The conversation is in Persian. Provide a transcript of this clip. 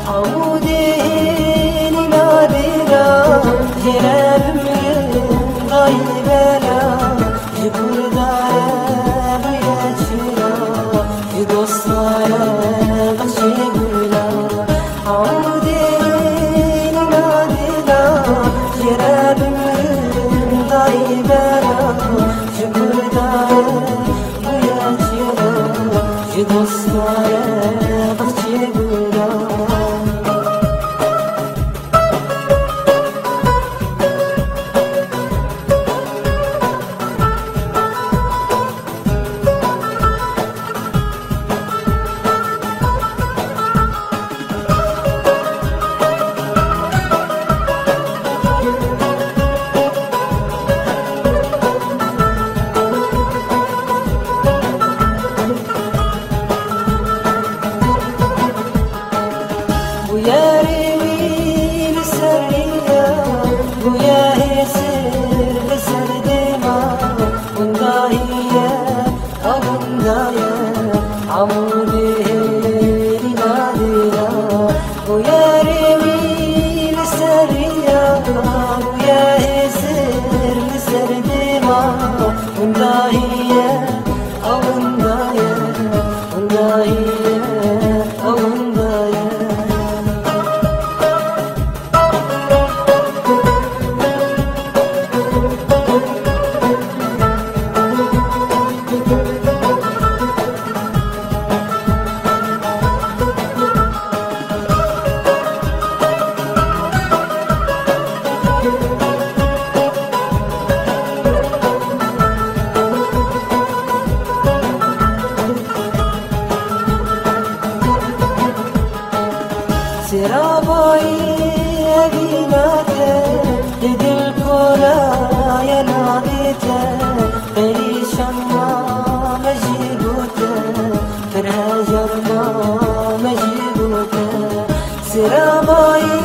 عودين نادرا جلال من غيبنا جبر دار بيشرا يدوسنا بشيبنا عودين نادرا جلال من غيبنا جبر دار بيشرا يدوسنا بشيبنا ويا ريمي لسرية ويا هسر بسر ديما ونداهية أو ونداية عمودي نادرة ويا ريمي لسرية ويا هسر بسر ديما ونداهية أو ونداية ونداهية أو ونداية سرابي أبيناته لدل كولا يا ناديته بريشان ما مجيبوته فرهجر ما مجيبوته سرابي